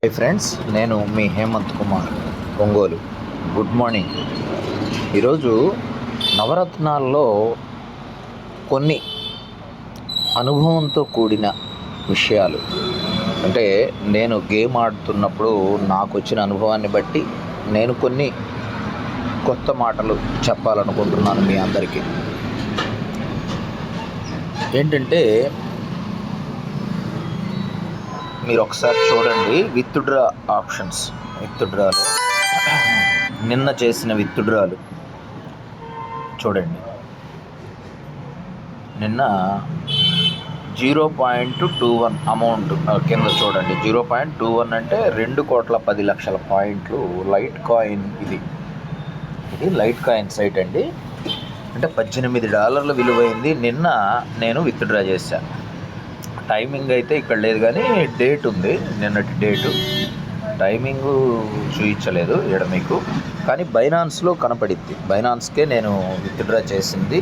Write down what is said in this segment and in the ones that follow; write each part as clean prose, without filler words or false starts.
High friends, నేను మీ Hemanth Kumar Ongole. Good morning. ఈరోజు నవరత్నాల్లో కొన్ని అనుభవంతో కూడిన విషయాలు, అంటే నేను గేమ్ ఆడుతున్నప్పుడు నాకు వచ్చిన అనుభవాన్ని బట్టి నేను కొన్ని కొత్త మాటలు చెప్పాలనుకుంటున్నాను మీ అందరికీ. ఏంటంటే, మీరు ఒకసారి చూడండి విత్డ్రా ఆప్షన్స్. విత్డ్రాలు నిన్న చేసిన విత్డ్రాలు చూడండి. నిన్న 0.21 అమౌంట్ కింద చూడండి. 0.21 అంటే 2,10,00,000 పాయింట్లు. లైట్ కాయిన్ ఇది లైట్ కాయిన్ సైట్ అండి. అంటే $18 విలువైంది. నిన్న నేను విత్డ్రా చేశాను. టైమింగ్ అయితే ఇక్కడ లేదు, కానీ డేట్ ఉంది, నిన్నటి డేటు. టైమింగ్ చూపించలేదు ఇక్కడ మీకు, కానీ బైనాన్స్లో కనపడిద్ది. బైనాన్స్కే నేను విత్డ్రా చేసింది.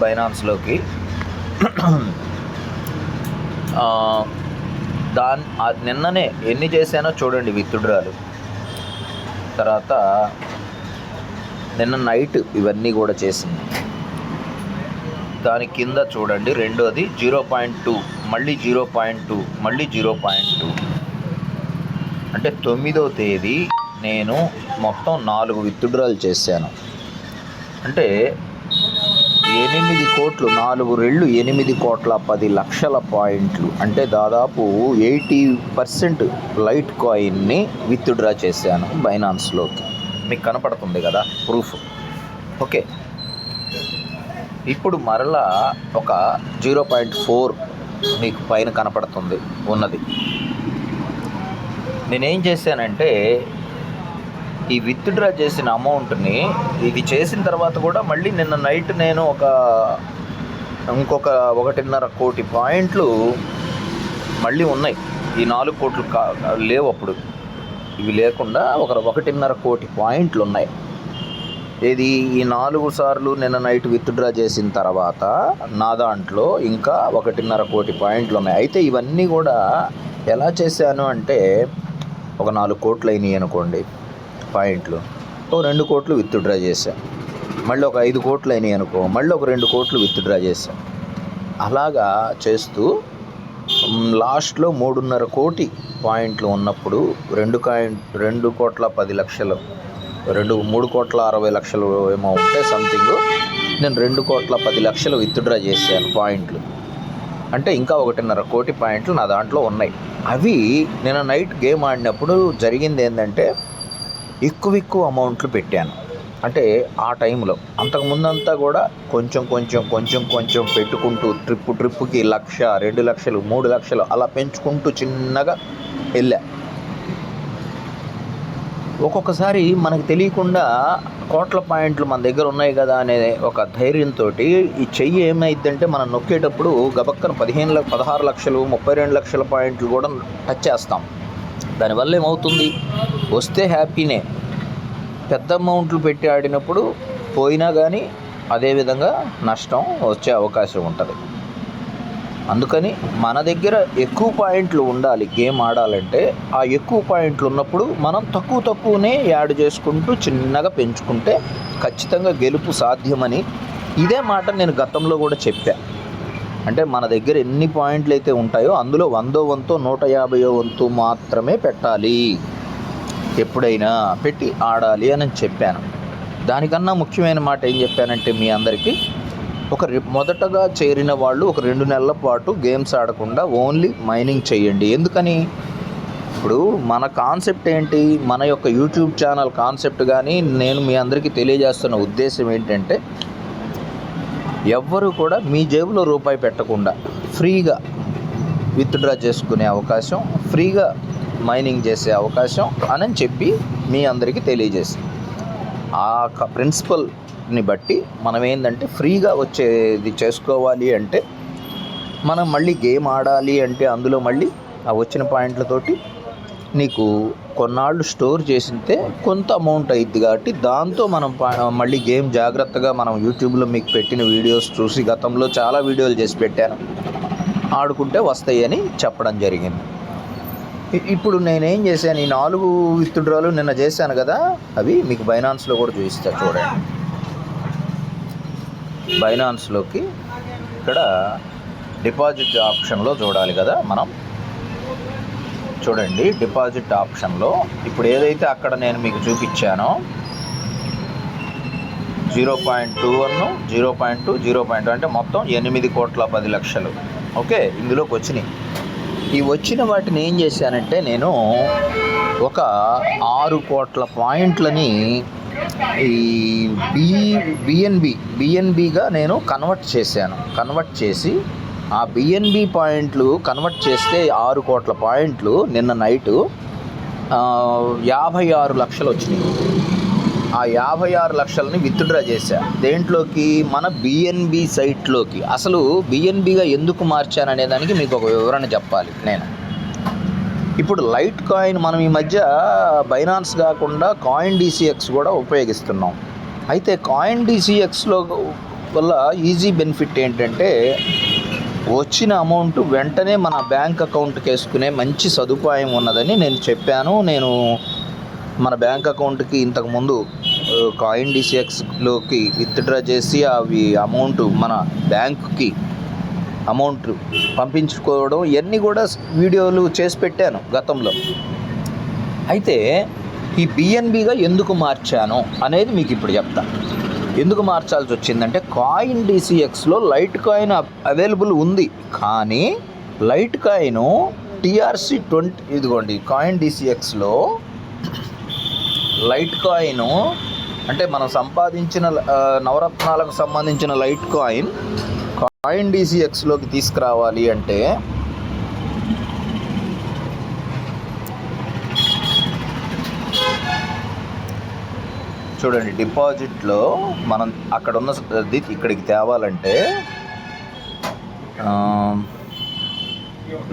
బైనాన్స్లోకి. నిన్ననే ఎన్ని చేశానో చూడండి విత్డ్రాలు. తర్వాత నిన్న నైట్ ఇవన్నీ కూడా చేసింది. దాని కింద చూడండి, రెండోది 0.2, మళ్ళీ 0.2, మళ్ళీ 0.2. అంటే 9వ తేదీ నేను మొత్తం 4 విత్డ్రాలు చేశాను. అంటే 8 కోట్లు, 4 రెళ్ళు 8,10,00,000 పాయింట్లు. అంటే దాదాపు 80% లైట్ కాయిన్ని విత్డ్రా చేశాను బైనాన్స్లోకి. మీకు కనపడుతుంది కదా ప్రూఫ్. ఓకే, ఇప్పుడు మరలా ఒక 0.4 మీకు పైన కనపడుతుంది ఉన్నది. నేనేం చేశానంటే, ఈ విత్డ్రా చేసిన అమౌంట్ని ఇది చేసిన తర్వాత కూడా మళ్ళీ నిన్న నైట్ నేను ఇంకొక 1.5 కోటి పాయింట్లు మళ్ళీ ఉన్నాయి. ఈ 4 కోట్లు లేవు అప్పుడు. ఇవి లేకుండా 1.5 కోటి పాయింట్లు ఉన్నాయి. ఇది ఈ 4 సార్లు నిన్న నైట్ విత్డ్రా చేసిన తర్వాత నా దాంట్లో ఇంకా 1.5 కోటి పాయింట్లు ఉన్నాయి. అయితే ఇవన్నీ కూడా ఎలా చేశాను అంటే, ఒక 4 కోట్లు అయినాయి అనుకోండి పాయింట్లు, ఒక 2 కోట్లు విత్డ్రా చేశాను. మళ్ళీ ఒక 5 కోట్లు అయినాయి అనుకో, మళ్ళీ ఒక 2 కోట్లు విత్డ్రా చేశాను. అలాగా చేస్తూ లాస్ట్లో 3.5 కోటి పాయింట్లు ఉన్నప్పుడు 2,10,00,000, 3,60,00,000 ఏమో ఉంటే సంథింగ్, నేను 2,10,00,000 విత్డ్రా చేశాను పాయింట్లు. అంటే ఇంకా 1.5 కోటి పాయింట్లు నా దాంట్లో ఉన్నాయి. అవి నేను నైట్ గేమ్ ఆడినప్పుడు జరిగింది ఏంటంటే, ఎక్కువ అమౌంట్లు పెట్టాను. అంటే ఆ టైంలో అంతకుముందంతా కూడా కొంచెం పెట్టుకుంటూ ట్రిప్పుకి 1,00,000, 2,00,000, 3,00,000 అలా పెంచుకుంటూ చిన్నగా వెళ్ళా. ఒక్కొక్కసారి మనకు తెలియకుండా కోట్ల పాయింట్లు మన దగ్గర ఉన్నాయి కదా అనే ఒక ధైర్యంతో ఈ చెయ్యి ఏమైందంటే, మనం నొక్కేటప్పుడు గబక్కన 16 లక్షలు, 32 లక్షల పాయింట్లు కూడా టచ్ చేస్తాం. దానివల్ల ఏమవుతుంది, వస్తే హ్యాపీనే. పెద్ద అమౌంట్లు పెట్టి ఆడినప్పుడు పోయినా కానీ అదేవిధంగా నష్టం వచ్చే అవకాశం ఉంటుంది. అందుకని మన దగ్గర ఎక్కువ పాయింట్లు ఉండాలి గేమ్ ఆడాలంటే. ఆ ఎక్కువ పాయింట్లు ఉన్నప్పుడు మనం తక్కువనే యాడ్ చేసుకుంటూ చిన్నగా పెంచుకుంటే ఖచ్చితంగా గెలుపు సాధ్యమని ఇదే మాట నేను గతంలో కూడా చెప్పా. అంటే మన దగ్గర ఎన్ని పాయింట్లు అయితే ఉంటాయో అందులో 100వ వంతు 150వ వంతు మాత్రమే పెట్టాలి, ఎప్పుడైనా పెట్టి ఆడాలి అని చెప్పాను. దానికన్నా ముఖ్యమైన మాట ఏం చెప్పానంటే, మీ అందరికీ మొదటగా చేరిన వాళ్ళు ఒక 2 నెలల పాటు గేమ్స్ ఆడకుండా ఓన్లీ మైనింగ్ చేయండి. ఎందుకని, ఇప్పుడు మన కాన్సెప్ట్ ఏంటి, మన యొక్క యూట్యూబ్ ఛానల్ కాన్సెప్ట్ కానీ నేను మీ అందరికీ తెలియజేస్తున్న ఉద్దేశం ఏంటంటే, ఎవ్వరూ కూడా మీ జేబులో రూపాయి పెట్టకుండా ఫ్రీగా విత్డ్రా చేసుకునే అవకాశం, ఫ్రీగా మైనింగ్ చేసే అవకాశం అని చెప్పి మీ అందరికీ తెలియజేసి, ఆ ప్రిన్సిపల్ని బట్టి మనం ఏంటంటే, ఫ్రీగా వచ్చేది చేసుకోవాలి అంటే, మనం మళ్ళీ గేమ్ ఆడాలి అంటే అందులో మళ్ళీ ఆ వచ్చిన పాయింట్లతోటి నీకు కొన్నాళ్ళు స్టోర్ చేసింటే కొంత అమౌంట్ అయ్యిద్ది కాబట్టి దాంతో మనం మళ్ళీ గేమ్ జాగ్రత్తగా మనం యూట్యూబ్లో మీకు పెట్టిన వీడియోస్ చూసి గతంలో చాలా వీడియోలు చేసి పెట్టాను, ఆడుకుంటే వస్తాయని చెప్పడం జరిగింది. ఇప్పుడు నేనేం చేశాను, ఈ 4 విత్డ్రాలు నిన్న చేశాను కదా, అవి మీకు బైనాన్స్లో కూడా చూపిస్తా చూడండి. బైనాన్స్లోకి ఇక్కడ డిపాజిట్ ఆప్షన్లో చూడాలి కదా మనం. చూడండి డిపాజిట్ ఆప్షన్లో ఇప్పుడు ఏదైతే అక్కడ నేను మీకు చూపించానో 0.21, 0.2, 0.2 అంటే మొత్తం 8,10,00,000 ఓకే ఇందులోకి వచ్చినాయి. ఈ వచ్చిన వాటిని ఏం చేశానంటే నేను ఒక 6 కోట్ల పాయింట్లని ఈ బిఎన్బిగా నేను కన్వర్ట్ చేసి ఆ బిఎన్బి పాయింట్లు కన్వర్ట్ చేస్తే 6 కోట్ల పాయింట్లు నిన్న నైటు 56 లక్షలు వచ్చినాయి. ఆ 56 లక్షలని విత్డ్రా చేశా. దేంట్లోకి? మన బిఎన్బి సైట్లోకి. అసలు బిఎన్బిగా ఎందుకు మార్చాననే దానికి మీకు ఒక వివరణ చెప్పాలి నేను. ఇప్పుడు లైట్ కాయిన్ మనం ఈ మధ్య బైనాన్స్ కాకుండా కాయిన్ డీసీఎక్స్ కూడా ఉపయోగిస్తున్నాం. అయితే కాయిన్ డీసీఎక్స్లో వల్ల ఈజీ బెనిఫిట్ ఏంటంటే వచ్చిన అమౌంట్ వెంటనే మన బ్యాంక్ అకౌంట్కి వేసుకునే మంచి సదుపాయం ఉన్నదని నేను చెప్పాను. నేను మన బ్యాంక్ అకౌంట్కి ఇంతకుముందు కాయిన్ డీసీఎక్స్లోకి విత్డ్రా చేసి అవి అమౌంట్ మన బ్యాంకుకి అమౌంట్ పంపించుకోవడం ఇవన్నీ కూడా వీడియోలు చేసి పెట్టాను గతంలో. అయితే ఈ బిఎన్బిగా ఎందుకు మార్చాను అనేది మీకు ఇప్పుడు చెప్తాను. ఎందుకు మార్చాల్సి వచ్చిందంటే కాయిన్ డీసీఎక్స్లో లైట్ కాయిన్ అవైలబుల్ ఉంది, కానీ లైట్ కాయిన్ TRC20 ఇదిగోండి కాయిన్ డీసీఎక్స్లో లైట్ కాయిన్ అంటే మనం సంపాదించిన నవరత్నాలకు సంబంధించిన లైట్ కాయిన్ డీసీఎక్స్లోకి తీసుకురావాలి అంటే చూడండి డిపాజిట్లో మనం అక్కడ ఉన్నది ఇక్కడికి తేవాలంటే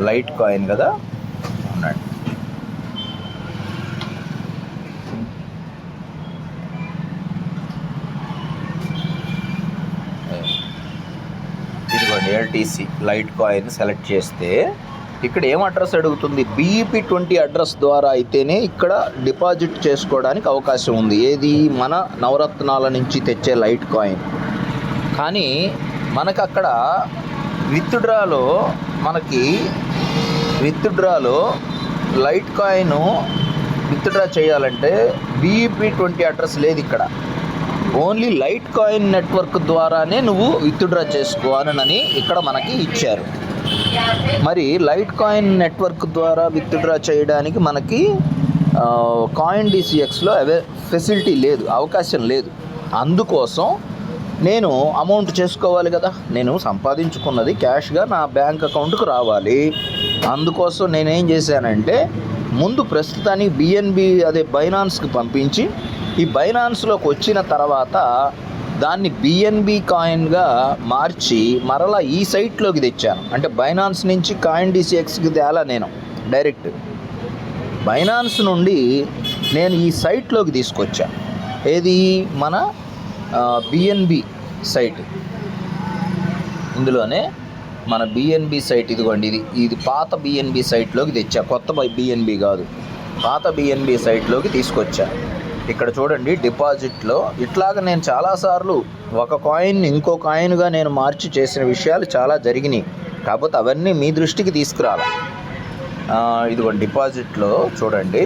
లైట్ కాయిన్ కదా ఉన్నాడు. ఇదిగోండి LTC లైట్ కాయిన్ సెలెక్ట్ చేస్తే ఇక్కడ ఏం అడ్రస్ అడుగుతుంది? BEP20 అడ్రస్ ద్వారా అయితేనే ఇక్కడ డిపాజిట్ చేసుకోవడానికి అవకాశం ఉంది. ఏది? మన నవరత్నాల నుంచి తెచ్చే లైట్ కాయిన్. కానీ మనకు అక్కడ విత్డ్రాలో లైట్ కాయిన్ విత్డ్రా చేయాలంటే BEP20 అడ్రస్ లేదు ఇక్కడ. ఓన్లీ లైట్ కాయిన్ నెట్వర్క్ ద్వారానే నువ్వు విత్డ్రా చేసుకోవాలని ఇక్కడ మనకి ఇచ్చారు. మరి లైట్ కాయిన్ నెట్వర్క్ ద్వారా విత్డ్రా చేయడానికి మనకి కాయిన్ డీసీఎక్స్లో ఫెసిలిటీ లేదు, అవకాశం లేదు. అందుకోసం నేను అమౌంట్ చేసుకోవాలి కదా, నేను సంపాదించుకున్నది క్యాష్గా నా బ్యాంక్ అకౌంట్కు రావాలి. అందుకోసం నేనేం చేశానంటే ముందు ప్రస్తుతానికి బిఎన్బి బైనాన్స్కి పంపించి ఈ బైనాన్స్లోకి వచ్చిన తర్వాత దాన్ని బిఎన్బి కాయిన్గా మార్చి మరలా ఈ సైట్లోకి తెచ్చాను. అంటే బైనాన్స్ నుంచి కాయిన్ డీసీఎక్స్కి తేలా నేను డైరెక్ట్ బైనాన్స్ నుండి నేను ఈ సైట్లోకి తీసుకొచ్చా. ఏది? మన బిఎన్బి సైట్. ఇందులోనే మన బిఎన్బి సైట్ ఇదిగోండి, ఇది పాత బిఎన్బి సైట్లోకి తెచ్చా, కొత్త బిఎన్బి కాదు, పాత బిఎన్బి సైట్లోకి తీసుకొచ్చా. ఇక్కడ చూడండి డిపాజిట్లో ఇట్లాగా నేను చాలాసార్లు ఒక కాయిన్ ఇంకో కాయిన్గా నేను మార్చి చేసిన విషయాలు చాలా జరిగినాయి. కాకపోతే అవన్నీ మీ దృష్టికి తీసుకురావాలి. ఇదిగోండి డిపాజిట్లో చూడండి,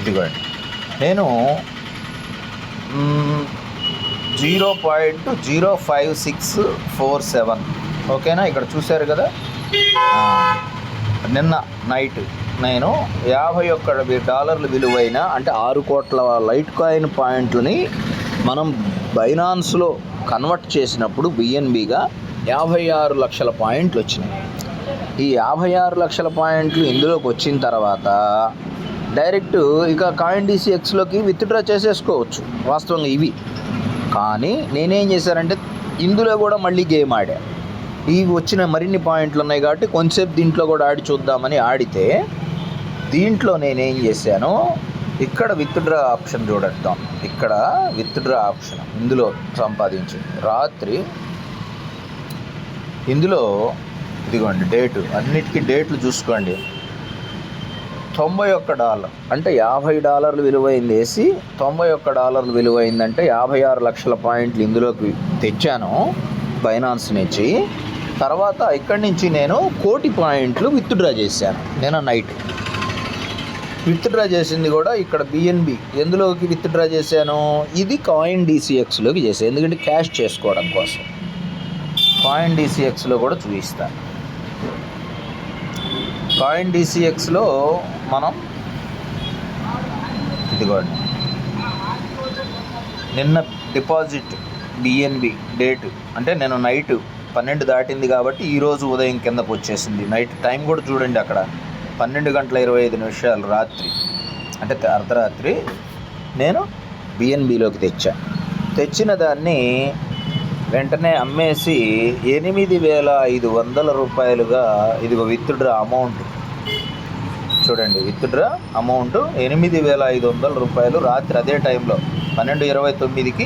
ఇదిగోండి నేను 0.05647 ఓకేనా, ఇక్కడ చూశారు కదా. నిన్న నైట్ నేను $51 విలువైన అంటే 6 కోట్ల లైట్ కాయిన్ పాయింట్లని మనం బైనాన్స్లో కన్వర్ట్ చేసినప్పుడు బిఎన్బిగా 56 లక్షల పాయింట్లు వచ్చినాయి. ఈ 56 లక్షల పాయింట్లు ఇందులోకి వచ్చిన తర్వాత డైరెక్ట్ ఇక కాయిన్ డీసీఎక్స్లోకి విత్డ్రా చేసేసుకోవచ్చు వాస్తవంగా ఇవి. కానీ నేనేం చేశానంటే ఇందులో కూడా మళ్ళీ గేమ్ ఆడా. ఇవి వచ్చిన మరిన్ని పాయింట్లు ఉన్నాయి కాబట్టి కొంచెంసేపు దీంట్లో కూడా ఆడి చూద్దామని ఆడితే దీంట్లో నేనేం చేశాను, ఇక్కడ విత్డ్రా ఆప్షన్ చూడటం, ఇక్కడ విత్డ్రా ఆప్షన్ ఇందులో సంపాదించి రాత్రి ఇందులో ఇదిగోండి డేటు, అన్నిటికీ డేట్లు చూసుకోండి. $91 అంటే $50 విలువైంది వేసి $91 విలువైందంటే 56 లక్షల పాయింట్లు ఇందులోకి తెచ్చాను బైనాన్స్ నుంచి. తర్వాత ఇక్కడి నుంచి నేను 1 కోటి పాయింట్లు విత్డ్రా చేశాను. నేను నైట్ విత్డ్రా చేసింది కూడా ఇక్కడ బిఎన్బి ఎందులోకి విత్డ్రా చేశాను, ఇది కాయిన్ DCXలోకి చేశాను, ఎందుకంటే క్యాష్ చేసుకోవడం కోసం. కాయిన్ DCXలో కూడా చూపిస్తాను. కాయిన్ DCXలో మనం ఇదిగోండి నిన్న డిపాజిట్ బిఎన్బి డేటు అంటే నేను నైట్ 12 దాటింది కాబట్టి ఈరోజు ఉదయం కిందకు వచ్చేసింది. నైట్ టైం కూడా చూడండి, అక్కడ 12:25 రాత్రి అంటే అర్ధరాత్రి నేను బిఎన్బిలోకి తెచ్చిన దాన్ని వెంటనే అమ్మేసి 8,500 రూపాయలుగా ఇదిగో విత్డ్రా అమౌంట్ చూడండి. విత్డ్రా అమౌంట్ 8,500 రూపాయలు రాత్రి అదే టైంలో 12:29కి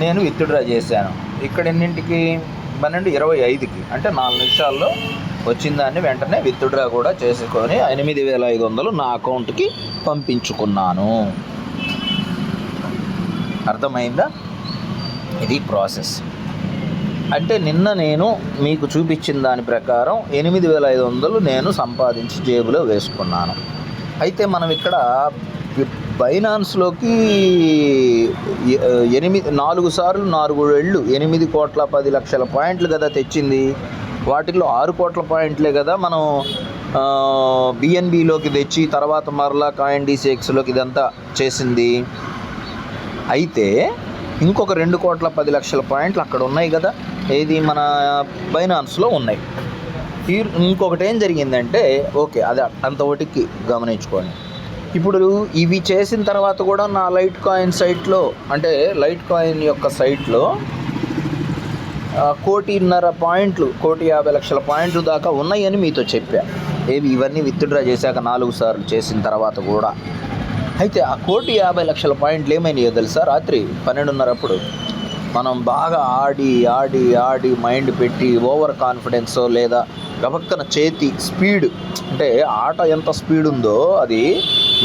నేను విత్డ్రా చేశాను. ఇక్కడ ఎన్నింటికి 12:25కి అంటే 4 నిమిషాల్లో వచ్చిన దాన్ని వెంటనే విత్డ్రా కూడా చేసుకొని 8,500 నా అకౌంట్కి పంపించుకున్నాను. అర్థమైందా? ఇది ప్రాసెస్. అంటే నిన్న నేను మీకు చూపించిన దాని ప్రకారం 8,500 నేను సంపాదించి జేబులో వేసుకున్నాను. అయితే మనం ఇక్కడ బైనాన్స్లోకి 4 సార్లు 4 ఏళ్ళు 8,10,00,000 పాయింట్లు కదా తెచ్చింది. వాటిల్లో 6 కోట్ల పాయింట్లే కదా మనం బిఎన్బిలోకి తెచ్చి తర్వాత మరలా కాయిన్ DCXలోకి ఇదంతా చేసింది. అయితే ఇంకొక 2,10,00,000 పాయింట్లు అక్కడ ఉన్నాయి కదా, ఏది మన బైనాన్స్లో ఉన్నాయి. ఇంకొకటి ఏం జరిగిందంటే ఓకే, అది అంతవరకు గమనించుకోండి. ఇప్పుడు ఇవి చేసిన తర్వాత కూడా నా లైట్ కాయిన్ సైట్లో అంటే లైట్ కాయిన్ యొక్క సైట్లో 1,50,00,000 పాయింట్లు 1,50,00,000 పాయింట్లు దాకా ఉన్నాయని మీతో చెప్పా. ఇవన్నీ విత్డ్రా చేశాక 4 సార్లు చేసిన తర్వాత కూడా. అయితే ఆ 1,50,00,000 పాయింట్లు ఏమైనాయో తెలుసా? రాత్రి 12:30 మనం బాగా ఆడి మైండ్ పెట్టి ఓవర్ కాన్ఫిడెన్సో లేదా గబక్కన చేతి స్పీడ్ అంటే ఆట ఎంత స్పీడ్ ఉందో అది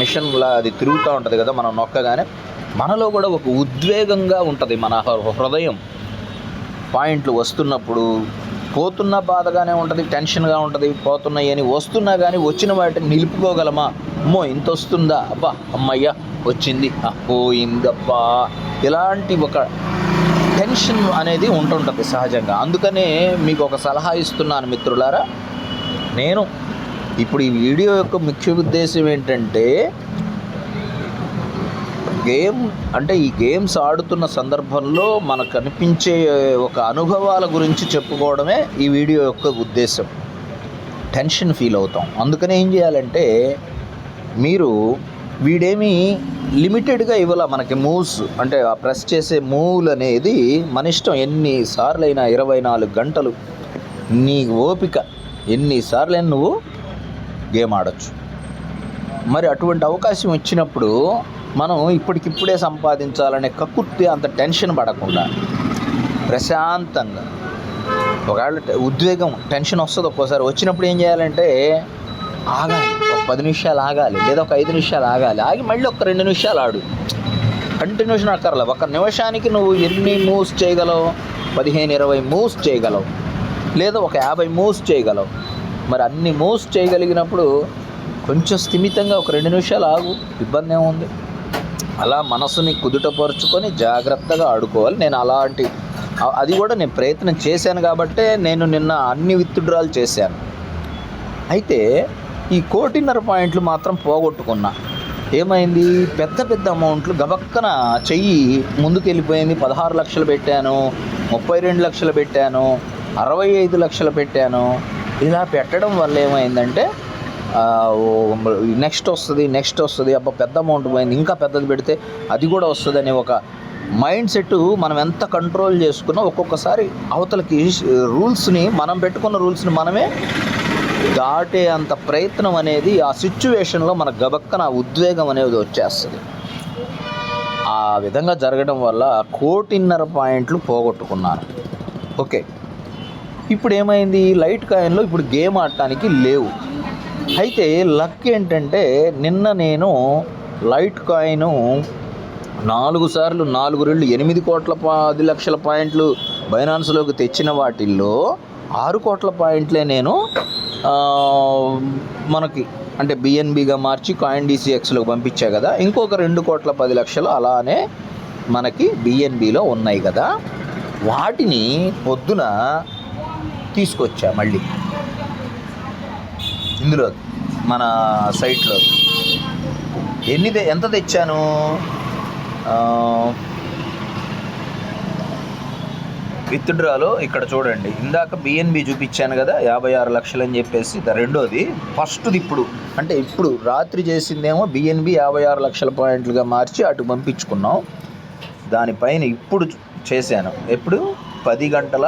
మిషన్లా అది తిరుగుతూ ఉంటుంది కదా, మనం నొక్కగానే మనలో కూడా ఒక ఉద్వేగంగా ఉంటుంది మన హృదయం. పాయింట్లు వస్తున్నప్పుడు పోతున్న బాధగానే ఉంటుంది, టెన్షన్గా ఉంటుంది. పోతున్నాయి అని వస్తున్నా కానీ వచ్చిన వాటిని నిలుపుకోగలమా? అమ్మో ఇంత వస్తుందా, అబ్బా అమ్మయ్య వచ్చింది, పోయిందబ్బా, ఇలాంటి ఒక టెన్షన్ అనేది ఉంటుంటుంది సహజంగా. అందుకనే మీకు ఒక సలహా ఇస్తున్నాను మిత్రులారా. నేను ఇప్పుడు ఈ వీడియో యొక్క ముఖ్య ఉద్దేశం ఏంటంటే ఈ గేమ్స్ ఆడుతున్న సందర్భంలో మనకు కనిపించే ఒక అనుభవాల గురించి చెప్పుకోవడమే ఈ వీడియో యొక్క ఉద్దేశం. టెన్షన్ ఫీల్ అవుతాం. అందుకని ఏం చేయాలంటే మీరు వీడేమి లిమిటెడ్గా ఇవ్వాల మనకి మూవ్స్ అంటే ఆ ప్రెస్ చేసే మూవ్లు అనేది మన ఇష్టం. ఎన్నిసార్లైనా 24 గంటలు నీ ఓపిక ఎన్నిసార్లైనా నువ్వు గేమ్ ఆడొచ్చు. మరి అటువంటి అవకాశం ఇచ్చినప్పుడు మనం ఇప్పటికిప్పుడే సంపాదించాలనే కక్కుర్తి అంత టెన్షన్ పడకుండా ప్రశాంతంగా, ఒకవేళ ఉద్వేగం టెన్షన్ వస్తుంది ఒక్కోసారి, వచ్చినప్పుడు ఏం చేయాలంటే ఆగాలి, ఒక 10 నిమిషాలు ఆగాలి లేదా ఒక 5 నిమిషాలు ఆగాలి, ఆగి మళ్ళీ ఒక 2 నిమిషాలు ఆడు. కంటిన్యూషన్ అక్కర్లే, ఒక నిమిషానికి నువ్వు ఎన్ని మూవ్స్ చేయగలవు? 15-20 మూవ్స్ చేయగలవు లేదా ఒక 50 మూవ్స్ చేయగలవు. మరి అన్ని మూవ్స్ చేయగలిగినప్పుడు కొంచెం స్థిమితంగా ఒక 2 నిమిషాలు ఆగు, ఇబ్బంది ఏముంది. అలా మనసుని కుదుటపరుచుకొని జాగ్రత్తగా ఆడుకోవాలి. నేను అది కూడా నేను ప్రయత్నం చేశాను కాబట్టే నేను నిన్న అన్ని విత్డ్రాలు చేశాను. అయితే ఈ 1,50,00,000 పాయింట్లు మాత్రం పోగొట్టుకున్నా. ఏమైంది? పెద్ద అమౌంట్లు గబక్కన చెయ్యి ముందుకు వెళ్ళిపోయింది. 16 లక్షలు పెట్టాను, 32 లక్షలు పెట్టాను, 65 లక్షలు పెట్టాను. ఇలా పెట్టడం వల్ల ఏమైందంటే నెక్స్ట్ వస్తుంది, అబ్బా పెద్ద అమౌంట్ పోయింది, ఇంకా పెద్దది పెడితే అది కూడా వస్తుంది అనే ఒక మైండ్ సెట్ మనం ఎంత కంట్రోల్ చేసుకున్నా ఒక్కొక్కసారి అవతలకి రూల్స్ని మనం పెట్టుకున్న రూల్స్ని మనమే దాటే అంత ప్రయత్నం అనేది ఆ సిచ్యువేషన్లో మన గబక్కన ఆ ఉద్వేగం అనేది వచ్చేస్తుంది. ఆ విధంగా జరగడం వల్ల 1.5 పాయింట్లు పోగొట్టుకున్నాను. ఓకే, ఇప్పుడు ఏమైంది, లైట్ కాయిన్లో ఇప్పుడు గేమ్ ఆడటానికి లేవు. అయితే లక్ ఏంటంటే నిన్న నేను లైట్ కాయిన్ 4 సార్లు 4 రెళ్ళు 8,10,00,000 పాయింట్లు బైనాన్స్లోకి తెచ్చిన వాటిల్లో 6 కోట్ల పాయింట్లే నేను మనకి అంటే బిఎన్బిగా మార్చి కాయిన్ డీసీఎక్స్లోకి పంపించా కదా. ఇంకొక 2,10,00,000 అలానే మనకి బిఎన్బిలో ఉన్నాయి కదా. వాటిని పొద్దున తీసుకొచ్చా మళ్ళీ ఇందులో మన సైట్లో. ఎంత తెచ్చాను, విత్డ్రాలో ఇక్కడ చూడండి. ఇందాక బిఎన్బి చూపించాను కదా 56 లక్షలు అని చెప్పేసి, రెండోది. ఫస్ట్ది ఇప్పుడు రాత్రి చేసిందేమో బిఎన్బి 56 లక్షల పాయింట్లుగా మార్చి అటు పంపించుకున్నాం. దానిపైన ఇప్పుడు చేశాను. ఎప్పుడు 7 గంటల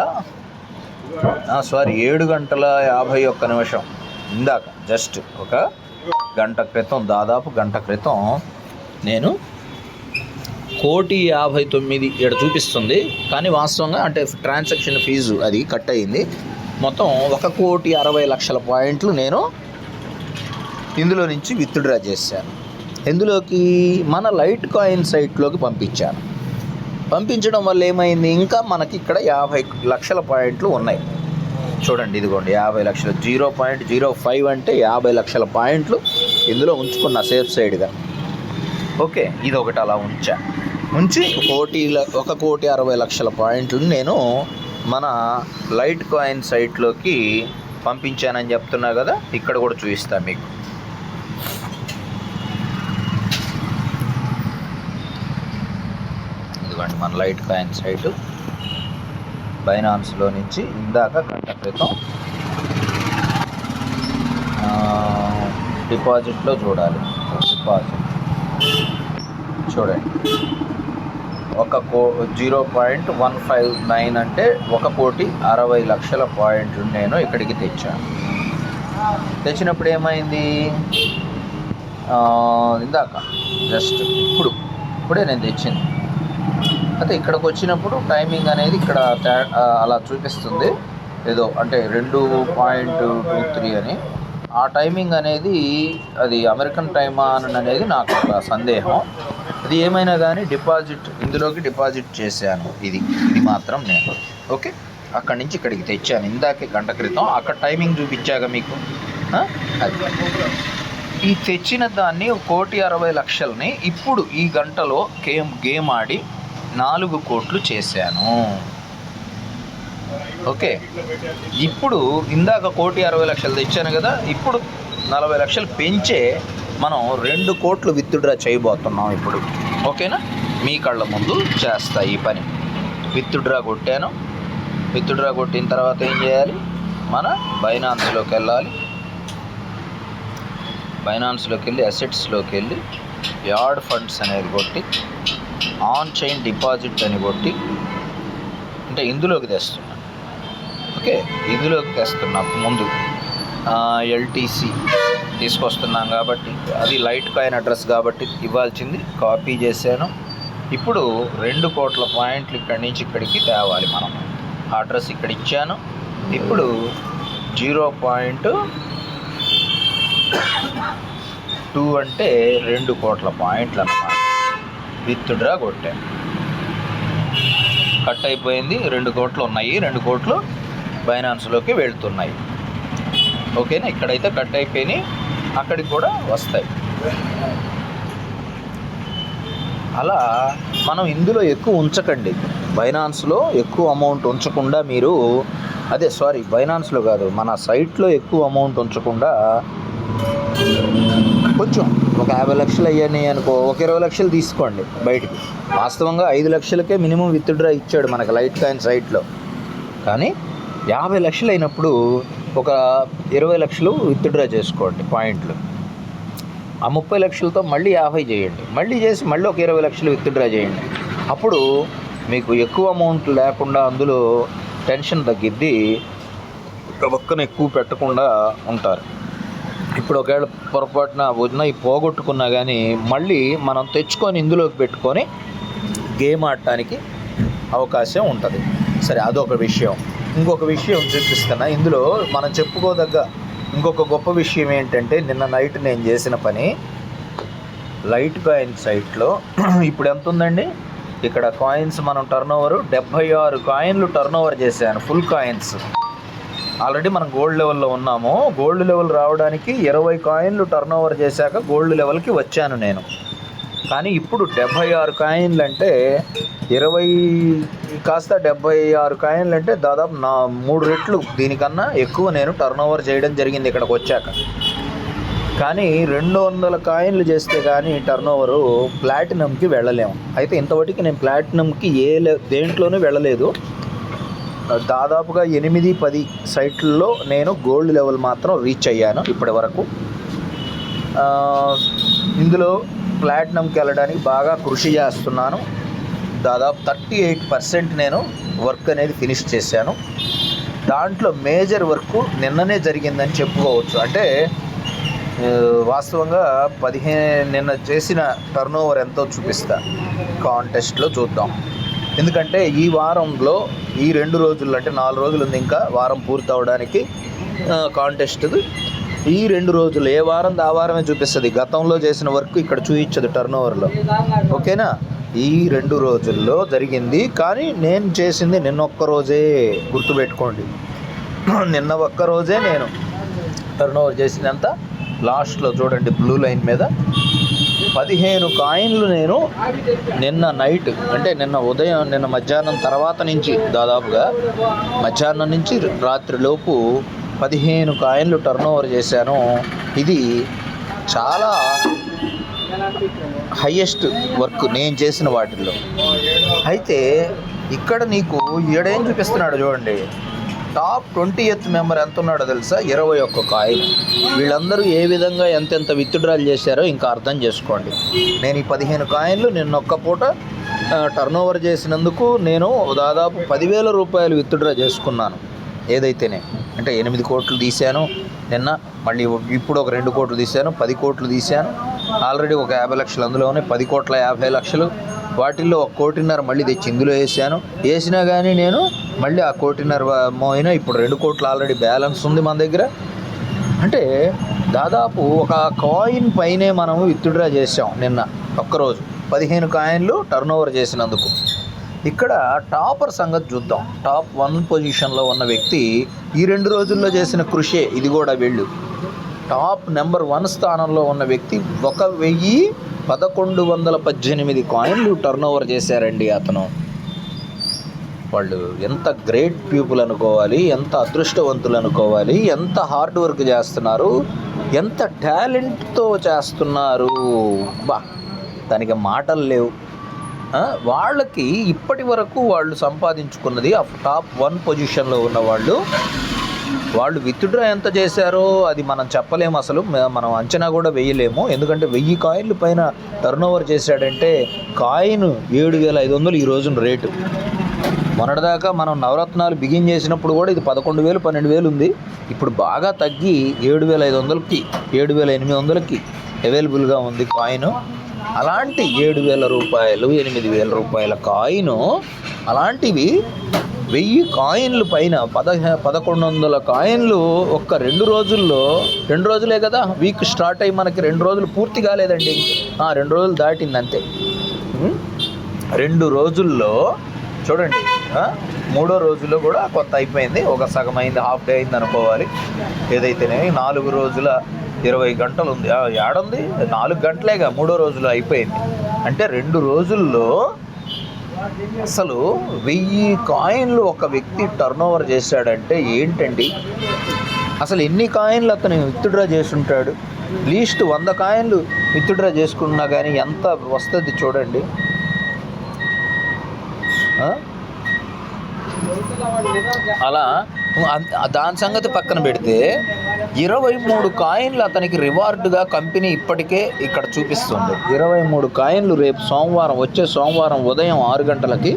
51 నిమిషం ఇందాక, జస్ట్ ఒక గంట క్రితం, దాదాపు గంట క్రితం నేను 1,59,00,000 ఇక్కడ చూపిస్తుంది. కానీ వాస్తవంగా అంటే ట్రాన్సాక్షన్ ఫీజు అది కట్ అయింది. మొత్తం 1,60,00,000 పాయింట్లు నేను ఇందులో నుంచి విత్డ్రా చేశాను. ఎందులోకి, మన లైట్ కాయిన్ సైట్లోకి పంపించాను. పంపించడం వల్ల ఏమైంది, ఇంకా మనకి ఇక్కడ 50 లక్షల పాయింట్లు ఉన్నాయి. చూడండి, ఇదిగోండి 50 లక్షలు. 0.05 అంటే 50 లక్షల పాయింట్లు ఇందులో ఉంచుకున్న సేఫ్ సైడ్గా. ఓకే, ఇది ఒకటి అలా ఉంచి 1,60,00,000 పాయింట్లు నేను మన లైట్ కాయిన్ సైట్లోకి పంపించానని చెప్తున్నా కదా. ఇక్కడ కూడా చూపిస్తాను మీకు. ఇదిగోండి మన లైట్ కాయిన్ సైటు బైనాన్స్లో నుంచి ఇందాక గంట క్రితం డిపాజిట్లో చూడాలి. డిపాజిట్ చూడండి, 0.159 అంటే 1,60,00,000 పాయింట్లు నేను ఇక్కడికి తెచ్చాను. తెచ్చినప్పుడు ఏమైంది, ఇందాక జస్ట్ ఇప్పుడే నేను తెచ్చింది. అయితే ఇక్కడికి వచ్చినప్పుడు టైమింగ్ అనేది ఇక్కడ అలా చూపిస్తుంది ఏదో, అంటే 2.23 అని. ఆ టైమింగ్ అనేది అది అమెరికన్ టైమా అని అనేది నాకు ఒక సందేహం. అది ఏమైనా కానీ ఇందులోకి డిపాజిట్ చేశాను. ఇది మాత్రం నేను. ఓకే, అక్కడి నుంచి ఇక్కడికి తెచ్చాను ఇందాకే గంట క్రితం. అక్కడ టైమింగ్ చూపించాక మీకు. అది ఈ తెచ్చిన దాన్ని 1,60,00,000ని ఇప్పుడు ఈ గంటలో గేమ్ ఆడి 4 కోట్లు చేశాను. ఓకే, ఇప్పుడు ఇందాక 1,60,00,000 తెచ్చాను కదా, ఇప్పుడు 40 లక్షలు పెంచే మనం 2 కోట్లు విత్డ్రా చేయబోతున్నాం ఇప్పుడు. ఓకేనా, మీ కళ్ళ ముందు చేస్తా ఈ పని. విత్డ్రా కొట్టాను. విత్డ్రా కొట్టిన తర్వాత ఏం చేయాలి, మన బైనాన్స్లోకి వెళ్ళాలి. బైనాన్స్లోకి వెళ్ళి అసెట్స్లోకి వెళ్ళి యాడ్ ఫండ్స్ అనేది కొట్టి ఆన్ చైన్ డిపాజిట్ అని కొట్టి, అంటే ఇందులోకి తెస్తున్నా. ఓకే, ఇందులోకి తెస్తున్నా. ముందు ఎల్టీసీ తీసుకొస్తున్నాం కాబట్టి అది లైట్ కాయిన్ అడ్రస్ కాబట్టి ఇవ్వాల్సింది కాపీ చేశాను. ఇప్పుడు 2 కోట్ల పాయింట్లు ఇక్కడి నుంచి ఇక్కడికి తేవాలి మనం. ఆ అడ్రస్ ఇక్కడ ఇచ్చాను. ఇప్పుడు 0.2 అంటే 2 కోట్ల పాయింట్లు అన్నమాట. విత్డ్రా కొట్టాను, కట్ అయిపోయింది. 2 కోట్లు ఉన్నాయి. 2 కోట్లు బైనాన్స్లోకి వెళ్తున్నాయి. ఓకేనా, ఇక్కడైతే కట్ అయిపోయినాయి, అక్కడికి కూడా వస్తాయి. అలా మనం ఇందులో ఎక్కువ ఉంచకండి. బైనాన్స్లో ఎక్కువ అమౌంట్ ఉంచకుండా మీరు, బైనాన్స్లో కాదు, మన సైట్లో ఎక్కువ అమౌంట్ ఉంచకుండా కొంచెం ఒక 50 లక్షలు అయ్యాయి అనుకో, ఒక 20 లక్షలు తీసుకోండి బయటికి. వాస్తవంగా 5 లక్షలకే మినిమం విత్డ్రా ఇచ్చాడు మనకు లైట్ కాయిన్ సైట్లో. కానీ 50 లక్షలు అయినప్పుడు ఒక 20 లక్షలు విత్డ్రా చేసుకోండి పాయింట్లు. ఆ 30 లక్షలతో మళ్ళీ 50 చేయండి, మళ్ళీ చేసి మళ్ళీ ఒక 20 లక్షలు విత్డ్రా చేయండి. అప్పుడు మీకు ఎక్కువ అమౌంట్ లేకుండా అందులో టెన్షన్ తగ్గిద్ది. గబక్కన ఎక్కువ పెట్టకుండా ఉంటారు. ఇప్పుడు ఒకవేళ పొరపాటున ఉన్నాయి పోగొట్టుకున్నా కానీ మళ్ళీ మనం తెచ్చుకొని ఇందులోకి పెట్టుకొని గేమ్ ఆడటానికి అవకాశం ఉంటుంది. సరే, అదొక విషయం. ఇంకొక విషయం చూపిస్తున్నా. ఇందులో మనం చెప్పుకోదగ్గ ఇంకొక గొప్ప విషయం ఏంటంటే, నిన్న నైట్ నేను చేసిన పని లైట్ కాయిన్ సైట్లో ఇప్పుడు ఎంత ఉందండి, ఇక్కడ కాయిన్స్ మనం టర్నోవర్ 76 కాయిన్లు టర్నోవర్ చేశాను, ఫుల్ కాయిన్స్. ఆల్రెడీ మనం గోల్డ్ లెవెల్లో ఉన్నాము. గోల్డ్ లెవెల్ రావడానికి 20 కాయిన్లు టర్నోవర్ చేశాక గోల్డ్ లెవెల్కి వచ్చాను నేను. కానీ ఇప్పుడు 76 కాయిన్లు అంటే 20 కాస్త 76 కాయిన్లు అంటే దాదాపు 3 రెట్లు దీనికన్నా ఎక్కువ నేను టర్నోవర్ చేయడం జరిగింది ఇక్కడికి వచ్చాక. కానీ 200 కాయిన్లు చేస్తే కానీ టర్నోవరు ప్లాటినంకి వెళ్ళలేము. అయితే ఇంతవరకు నేను ప్లాటినంకి దేంట్లోనూ వెళ్ళలేదు. దాదాపుగా 8-10 సైట్లలో నేను గోల్డ్ లెవెల్ మాత్రం రీచ్ అయ్యాను ఇప్పటి వరకు. ఇందులో ప్లాటినంకి వెళ్ళడానికి బాగా కృషి చేస్తున్నాను. దాదాపు 38% నేను వర్క్ అనేది ఫినిష్ చేశాను. దాంట్లో మేజర్ వర్క్ నిన్ననే జరిగిందని చెప్పుకోవచ్చు. అంటే వాస్తవంగా నిన్న చేసిన టర్నోవర్ ఎంతో చూపిస్తా కాంటెస్ట్లో చూద్దాం. ఎందుకంటే ఈ వారంలో ఈ 2 రోజులు అంటే 4 రోజులు ఉంది, ఇంకా వారం పూర్తి అవడానికి కాంటెస్ట్. ఈ 2 రోజులు ఏ వారం ఆ వారమే చూపిస్తుంది. గతంలో చేసిన వర్క్ ఇక్కడ చూపించదు టర్నోవర్లో. ఓకేనా? ఈ 2 రోజుల్లో జరిగింది. కానీ నేను చేసింది నిన్న ఒక్కరోజే, గుర్తుపెట్టుకోండి. నిన్న ఒక్కరోజే నేను టర్నోవర్ చేసినంత. లాస్ట్లో చూడండి బ్లూ లైన్ మీద 15 కాయిన్లు నేను నిన్న నైట్ అంటే నిన్న మధ్యాహ్నం తర్వాత నుంచి, దాదాపుగా మధ్యాహ్నం నుంచి రాత్రి లోపు 15 కాయిన్లు టర్నోవర్ చేశాను. ఇది చాలా హయ్యెస్ట్ వర్క్ నేను చేసిన వాటిల్లో. అయితే ఇక్కడ నీకు ఏడేం చూపిస్తున్నాడు చూడండి. టాప్ 20th మెంబర్ ఎంత ఉన్నాడో తెలుసా? 21 కాయిన్. వీళ్ళందరూ ఏ విధంగా ఎంతెంత విత్డ్రాలు చేశారో ఇంకా అర్థం చేసుకోండి. నేను ఈ 15 కాయిన్లు నిన్న ఒక్క పూట టర్నోవర్ చేసినందుకు నేను దాదాపు 10,000 రూపాయలు విత్డ్రా చేసుకున్నాను. ఏదైతేనే అంటే 8 కోట్లు తీశాను నిన్న, మళ్ళీ ఇప్పుడు ఒక 2 కోట్లు తీశాను, 10 కోట్లు తీశాను. ఆల్రెడీ ఒక 50 లక్షలు అందులోనే, 10,50,00,000. వాటిల్లో 1,50,00,000 మళ్ళీ తెచ్చి ఇందులో వేసినా కానీ నేను మళ్ళీ ఆ 1,50,00,000 మోయినా ఇప్పుడు 2 కోట్లు ఆల్రెడీ బ్యాలెన్స్ ఉంది మన దగ్గర. అంటే దాదాపు ఒక కాయిన్ పైనే మనం విత్డ్రా చేసాం నిన్న ఒక్కరోజు, 15 కాయిన్లు టర్నోవర్ చేసినందుకు. ఇక్కడ టాపర్ సంగతి చూద్దాం. టాప్ 1 పొజిషన్లో ఉన్న వ్యక్తి ఈ 2 రోజుల్లో చేసిన కృషే ఇది కూడా. వీళ్ళు టాప్ నెంబర్ 1 స్థానంలో ఉన్న వ్యక్తి 1,1118 కాయిన్లు టర్నోవర్ చేశారండి అతను. వాళ్ళు ఎంత గ్రేట్ పీపుల్ అనుకోవాలి, ఎంత అదృష్టవంతులు అనుకోవాలి, ఎంత హార్డ్ వర్క్ చేస్తున్నారు, ఎంత టాలెంట్తో చేస్తున్నారు. దానికి మాటలు లేవు. వాళ్ళకి ఇప్పటి వరకు వాళ్ళు సంపాదించుకున్నది ఆ టాప్ 1 పొజిషన్లో ఉన్న వాళ్ళు విత్డ్రా ఎంత చేశారో అది మనం చెప్పలేము, అసలు మనం అంచనా కూడా వేయలేము. ఎందుకంటే 1000 కాయిన్లు పైన టర్నోవర్ చేశాడంటే కాయిన్ 7,500 ఈ రోజున రేటు. మొన్నటిదాకా మనం నవరత్నాలు బిగిన్ చేసినప్పుడు కూడా ఇది 11,000 12,000 ఉంది. ఇప్పుడు బాగా తగ్గి 7,500కి 7,800కి అవైలబుల్గా ఉంది కాయిన్. అలాంటి 7,000 రూపాయలు 8,000 రూపాయల కాయిన్, అలాంటివి 1000 కాయిన్లు పైన 1,100 కాయిన్లు ఒక్క 2 రోజుల్లో. 2 రోజులే కదా వీక్ స్టార్ట్ అయ్యి, మనకి 2 రోజులు పూర్తి కాలేదండి, 2 రోజులు దాటింది అంతే. 2 రోజుల్లో చూడండి, 3వ రోజుల్లో కూడా కొంత అయిపోయింది, ఒక సగం అయింది, హాఫ్ డే అయింది అనుకోవాలి. ఏదైతేనే 4 రోజుల 20 గంటలు ఉంది. ఏడుంది 4 గంటలేగా 3వ రోజులో అయిపోయింది. అంటే 2 రోజుల్లో అసలు 1000 కాయిన్లు ఒక వ్యక్తి టర్నోవర్ చేశాడంటే ఏంటండి? అసలు ఎన్ని కాయిన్లు అతను విత్డ్రా చేసుంటాడు? లీస్ట్ 100 కాయిన్లు విత్డ్రా చేసుకున్నా కానీ ఎంత వస్తుంది చూడండి. అలా దాని సంగతి పక్కన పెడితే 23 కాయిన్లు అతనికి రివార్డుగా కంపెనీ ఇప్పటికే ఇక్కడ చూపిస్తుంది. 23 కాయిన్లు రేపు వచ్చే సోమవారం ఉదయం 6 గంటలకి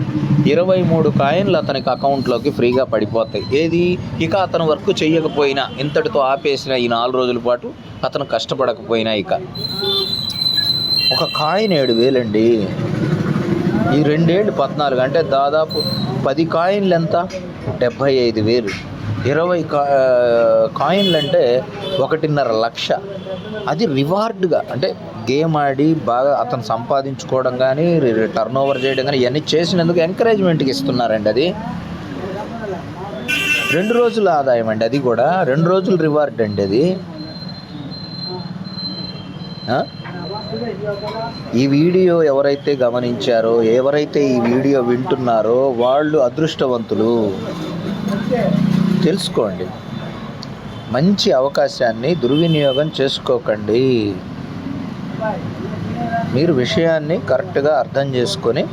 23 కాయిన్లు అతనికి అకౌంట్లోకి ఫ్రీగా పడిపోతాయి. ఏది ఇక అతను వర్క్ చేయకపోయినా, ఇంతటితో ఆపేసిన ఈ 4 రోజుల పాటు అతను కష్టపడకపోయినా, ఇక ఒక కాయిన్ 7,000 అండి. ఈ 2 ఏళ్ళు 14 అంటే దాదాపు 10 కాయిన్లు ఎంత? 75,000. 20 కాయిన్లు అంటే 1.5 లక్ష. అది రివార్డ్గా, అంటే గేమ్ ఆడి బాగా అతను సంపాదించుకోవడం కానీ, టర్న్ ఓవర్ చేయడం కానీ ఇవన్నీ చేసినందుకు ఎంకరేజ్మెంట్కి ఇస్తున్నారండి. అది 2 రోజుల ఆదాయం అండి. అది కూడా 2 రోజుల రివార్డ్ అండి అది. ఈ వీడియో ఎవరైతే గమనించారో, ఎవరైతే ఈ వీడియో వింటున్నారో వాళ్ళు అదృష్టవంతులు. తెలుసుకోండి, మంచి అవకాశాన్ని దుర్వినియోగం చేసుకోకండి. మీరు విషయాన్ని కరెక్ట్గా అర్థం చేసుకొని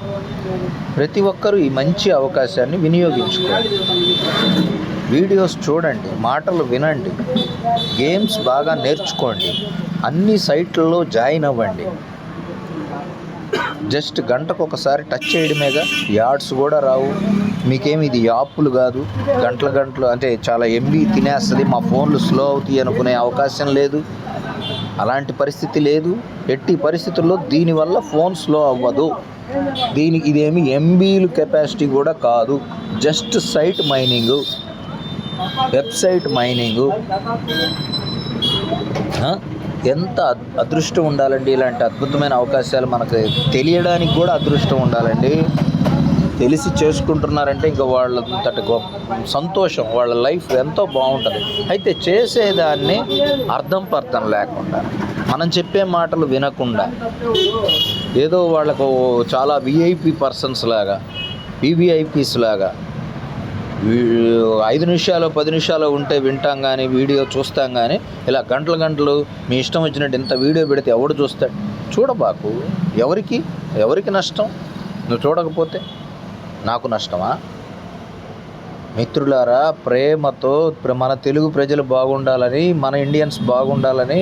ప్రతి ఒక్కరూ ఈ మంచి అవకాశాన్ని వినియోగించుకోండి. వీడియోస్ చూడండి, మాటలు వినండి, గేమ్స్ బాగా నేర్చుకోండి, అన్ని సైట్లలో జాయిన్ అవ్వండి. జస్ట్ గంటకు ఒకసారి టచ్ చేయడమేగా, యాడ్స్ కూడా రావు మీకేమి. ఇది యాప్లు కాదు, గంటలు అంటే చాలా ఎంబీ తినేస్తుంది, మా ఫోన్లు స్లో అవుతాయి అనుకునే అవకాశం లేదు. అలాంటి పరిస్థితి లేదు. ఎట్టి పరిస్థితుల్లో దీనివల్ల ఫోన్ స్లో అవ్వదు. ఇదేమి ఎంబీలు కెపాసిటీ కూడా కాదు. Just site mining, website mining. ఎంత అదృష్టం ఉండాలండి. ఇలాంటి అద్భుతమైన అవకాశాలు మనకు తెలియడానికి కూడా అదృష్టం ఉండాలండి. తెలిసి చేసుకుంటున్నారంటే ఇంకా వాళ్ళంతటి గొప్ప సంతోషం, వాళ్ళ లైఫ్ ఎంతో బాగుంటుంది. అయితే చేసేదాన్ని అర్థం లేకుండా, మనం చెప్పే మాటలు వినకుండా, ఏదో వాళ్ళకు చాలా విఐపి పర్సన్స్ లాగా, వివిఐపీస్ లాగా 5 నిమిషాలు 10 నిమిషాలు ఉంటే వింటాం కానీ, వీడియో చూస్తాం కానీ, ఇలా గంటలు మీ ఇష్టం వచ్చినట్టు ఇంత వీడియో పెడితే ఎవడు చూస్తాడు? చూడబాకు. ఎవరికి నష్టం? నువ్వు చూడకపోతే నాకు నష్టమా? మిత్రులారా, ప్రేమతో మన తెలుగు ప్రజలు బాగుండాలని, మన ఇండియన్స్ బాగుండాలని,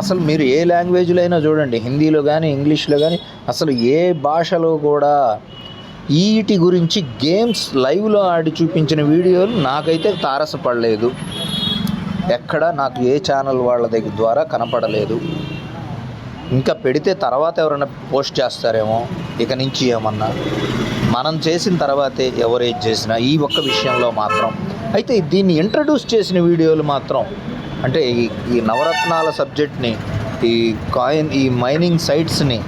అసలు మీరు ఏ లాంగ్వేజ్లో అయినా చూడండి, హిందీలో కానీ ఇంగ్లీష్లో కానీ, అసలు ఏ భాషలో కూడా వీటి గురించి గేమ్స్ లైవ్లో ఆడి చూపించిన వీడియోలు నాకైతే తారసపడలేదు. ఎక్కడ నాకు ఏ ఛానల్ వాళ్ళ ద్వారా కనపడలేదు. ఇంకా పెడితే తర్వాత ఎవరైనా పోస్ట్ చేస్తారేమో ఇక నుంచి ఏమన్నా. మనం చేసిన తర్వాతే ఎవరేది చేసినా ఈ ఒక్క విషయంలో మాత్రం. అయితే దీన్ని ఇంట్రడ్యూస్ చేసిన వీడియోలు మాత్రం, అంటే ఈ నవరత్నాల సబ్జెక్ట్ని, ఈ మైనింగ్ సైట్స్ని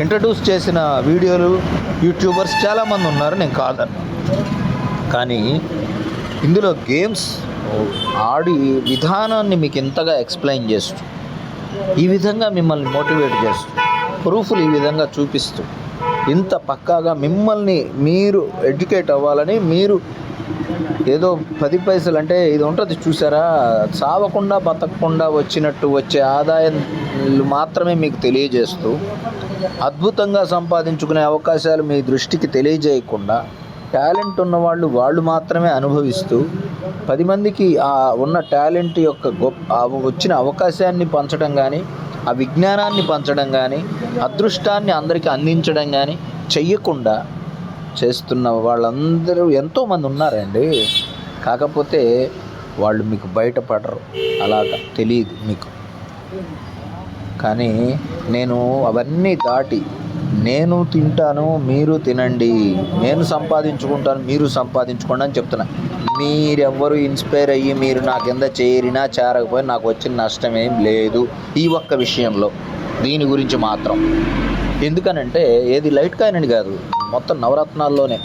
ఇంట్రడ్యూస్ చేసిన వీడియోలు యూట్యూబర్స్ చాలామంది ఉన్నారు, నేను కాదను. కానీ ఇందులో గేమ్స్ ఆడి విధానాన్ని మీకు ఇంతగా ఎక్స్ప్లెయిన్ చేస్తూ, ఈ విధంగా మిమ్మల్ని మోటివేట్ చేస్తూ, ప్రూఫ్లు ఈ విధంగా చూపిస్తూ, ఇంత పక్కాగా మిమ్మల్ని మీరు ఎడ్యుకేట్ అవ్వాలని, మీరు ఏదో 10 పైసలు అంటే ఇది ఉంటుంది చూసారా, సావకుండా బతకకుండా వచ్చే ఆదాయం మాత్రమే మీకు తెలియజేస్తూ, అద్భుతంగా సంపాదించుకునే అవకాశాలు మీ దృష్టికి తెలియజేయకుండా, టాలెంట్ ఉన్నవాళ్ళు వాళ్ళు మాత్రమే అనుభవిస్తూ, 10 మందికి ఆ ఉన్న టాలెంట్ యొక్క వచ్చిన అవకాశాన్ని పంచడం కానీ, ఆ విజ్ఞానాన్ని పంచడం కానీ, అదృష్టాన్ని అందరికీ అందించడం కానీ చెయ్యకుండా చేస్తున్న వాళ్ళందరూ ఎంతోమంది ఉన్నారండి. కాకపోతే వాళ్ళు మీకు బయటపడరు, అలాగా తెలియదు మీకు. కానీ నేను అవన్నీ దాటి, నేను తింటాను మీరు తినండి, నేను సంపాదించుకుంటాను మీరు సంపాదించుకోండి అని చెప్తున్నా. మీరెవ్వరు ఇన్స్పైర్ అయ్యి మీరు నా కింద చేరినా చేరకపోయినా నాకు వచ్చిన నష్టం ఏం లేదు ఈ ఒక్క విషయంలో. దీని గురించి మాత్రం ఎందుకనంటే, ఏది లైట్ కాయిన్ అని కాదు, మొత్తం నవరత్నాల్లోనే.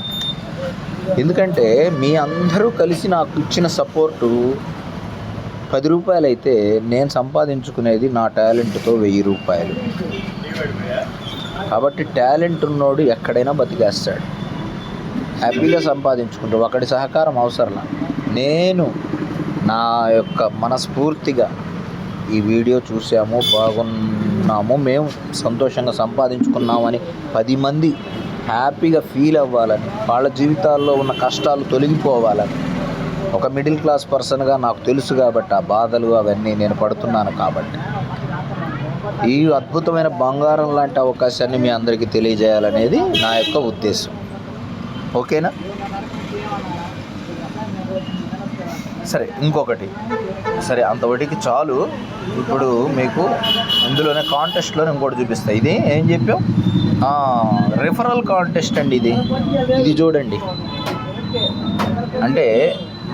ఎందుకంటే మీ అందరూ కలిసి నాకు ఇచ్చిన సపోర్టు 10 రూపాయలు అయితే, నేను సంపాదించుకునేది నా టాలెంట్తో 1000 రూపాయలు. కాబట్టి టాలెంట్ ఉన్నోడు ఎక్కడైనా బతికేస్తాడు, హ్యాపీగా సంపాదించుకుంటాడు. ఒకటి సహకారం అవసరం. నేను నా యొక్క మనస్ఫూర్తిగా ఈ వీడియో చూసాము, బాగున్నాము, మేము సంతోషంగా సంపాదించుకున్నామని 10 మంది హ్యాపీగా ఫీల్ అవ్వాలని, వాళ్ళ జీవితాల్లో ఉన్న కష్టాలు తొలగిపోవాలని ఒక మిడిల్ క్లాస్ పర్సన్గా నాకు తెలుసు కాబట్టి ఆ బాధలు అవన్నీ నేను పడుతున్నాను కాబట్టి ఈ అద్భుతమైన బంగారం లాంటి అవకాశాన్ని మీ అందరికీ తెలియజేయాలనేది నా యొక్క ఉద్దేశం. ఓకేనా? సరే, ఇంకొకటి. సరే, అంతవరకు చాలు. ఇప్పుడు మీకు ఇందులోనే కాంటెస్ట్లోనే ఇంకోటి చూపిస్తాయి. ఇది ఏం చెప్పాం, రిఫరల్ కాంటెస్ట్ అండి. ఇది చూడండి. అంటే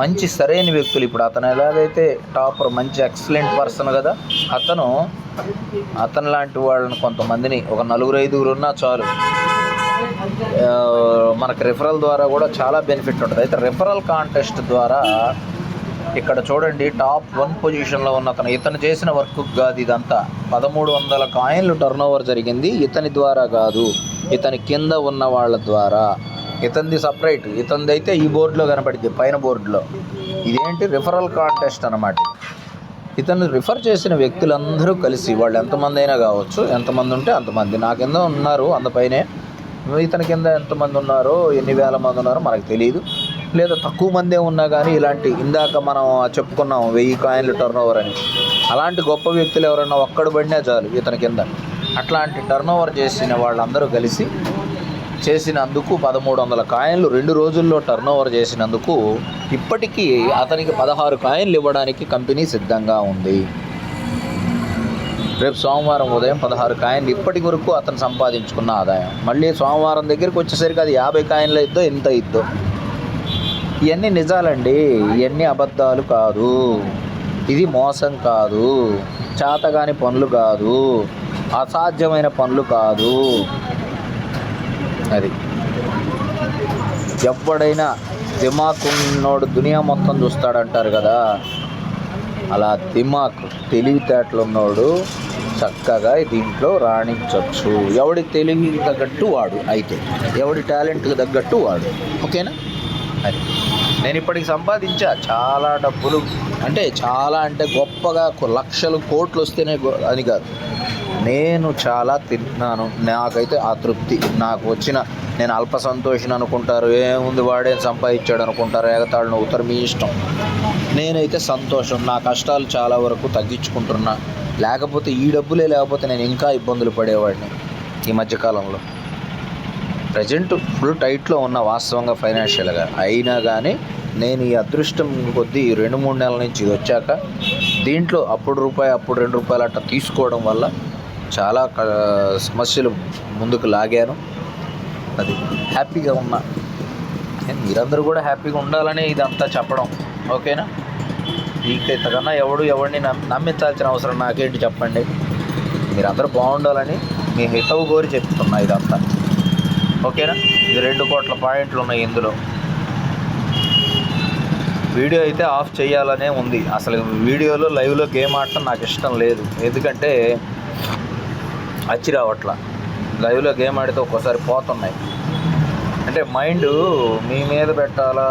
మంచి సరైన వ్యక్తులు, ఇప్పుడు అతను ఎలాగైతే టాపర్, మంచి ఎక్సలెంట్ పర్సన్ కదా, అతను లాంటి వాళ్ళని కొంతమందిని ఒక 4-5 ఉన్నా చాలు. మనకు రిఫరల్ ద్వారా కూడా చాలా బెనిఫిట్ ఉంటుంది. అయితే రిఫరల్ కాంటెస్ట్ ద్వారా ఇక్కడ చూడండి, టాప్ 1 పొజిషన్లో ఉన్న ఇతను చేసిన వర్క్ కాదు ఇదంతా. 1300 కాయిన్లు టర్న్ ఓవర్ జరిగింది. ఇతని ద్వారా కాదు, ఇతని కింద ఉన్న వాళ్ళ ద్వారా. ఇతనిది సపరేట్, ఇతనిది అయితే ఈ బోర్డులో కనపడింది, పైన బోర్డులో. ఇదేంటి, రిఫరల్ కాంటెస్ట్ అన్నమాట. ఇతను రిఫర్ చేసిన వ్యక్తులందరూ కలిసి, వాళ్ళు ఎంతమంది అయినా కావచ్చు, ఎంతమంది ఉంటే అంతమంది. నా కింద ఉన్నారు అందపైనే, ఇతని కింద ఎంతమంది ఉన్నారో, ఎన్ని వేల మంది ఉన్నారో మనకు తెలియదు, లేదా తక్కువ మందే ఉన్నా కానీ ఇలాంటి ఇందాక మనం చెప్పుకున్నాం 1000 కాయిన్లు టర్న్ ఓవర్ అని, అలాంటి గొప్ప వ్యక్తులు ఎవరైనా ఒక్కడు పడినా చాలు ఇతని కింద. అట్లాంటి టర్న్ ఓవర్ చేసిన వాళ్ళందరూ కలిసి చేసినందుకు 1300 కాయిన్లు 2 రోజుల్లో టర్న్ ఓవర్ చేసినందుకు ఇప్పటికీ అతనికి 16 కాయిన్లు ఇవ్వడానికి కంపెనీ సిద్ధంగా ఉంది. రేపు సోమవారం ఉదయం 16 కాయిన్లు ఇప్పటి వరకు అతను సంపాదించుకున్న ఆదాయం. మళ్ళీ సోమవారం దగ్గరికి వచ్చేసరికి అది 50 కాయిన్లు ఇద్దో ఎంత ఇద్దో. ఇవన్నీ నిజాలండి, ఇవన్నీ అబద్ధాలు కాదు. ఇది మోసం కాదు, చేతగాని పనులు కాదు, అసాధ్యమైన పనులు కాదు. అది ఎవడైనా దిమాక్ ఉన్నోడు దునియా మొత్తం చూస్తాడంటారు కదా, అలా దిమాక్ తెలివితేటలు ఉన్నోడు చక్కగా దీంట్లో రాణించవచ్చు. ఎవడి తెలివికి తగ్గట్టు వాడు, అయితే ఎవడి టాలెంట్కి తగ్గట్టు వాడు. ఓకేనా? అది నేను ఇప్పటికి సంపాదించా చాలా డబ్బులు. అంటే గొప్పగా లక్షలు కోట్లు వస్తేనే అని కాదు, నేను చాలా తిన్నాను. నాకైతే ఆ తృప్తి నాకు వచ్చిన, నేను అల్ప సంతోషిని అనుకుంటారు, ఏముంది వాడేం సంపాదించాడు అనుకుంటారు, ఎగతాళిని అవుతారు, మీ ఇష్టం. నేనైతే సంతోషం, నా కష్టాలు చాలా వరకు తగ్గించుకుంటున్నా. లేకపోతే ఈ డబ్బులే లేకపోతే నేను ఇంకా ఇబ్బందులు పడేవాడిని ఈ మధ్యకాలంలో. ప్రజెంట్ ఫుల్ టైట్లో ఉన్న వాస్తవంగా ఫైనాన్షియల్గా. అయినా కానీ నేను ఈ అదృష్టం కొద్దీ 2-3 నెలల నుంచి ఇది వచ్చాక దీంట్లో అప్పుడు రూపాయి అప్పుడు ₹2 అట్లా తీసుకోవడం వల్ల చాలా సమస్యలు ముందుకు లాగాను. అది హ్యాపీగా ఉన్నా. మీరందరూ కూడా హ్యాపీగా ఉండాలని ఇదంతా చెప్పడం. ఓకేనా? ఇంతకన్నా ఎవడిని నమ్మించాల్సిన అవసరం నాకేంటి చెప్పండి. మీరందరూ బాగుండాలని మీ హితవు కోరి చెప్తున్నా ఇదంతా. ఓకేనా? ఇది 2 కోట్ల పాయింట్లు ఉన్నాయి ఇందులో. వీడియో అయితే ఆఫ్ చేయాలనే ఉంది. అసలు వీడియోలో లైవ్లో గేమ్ ఆడటం నాకు ఇష్టం లేదు, ఎందుకంటే అచ్చి రావట్లా. లైవ్లో గేమ్ ఆడితే ఒక్కోసారి పోతున్నాయి. అంటే మైండ్ మీ మీద పెట్టాలా,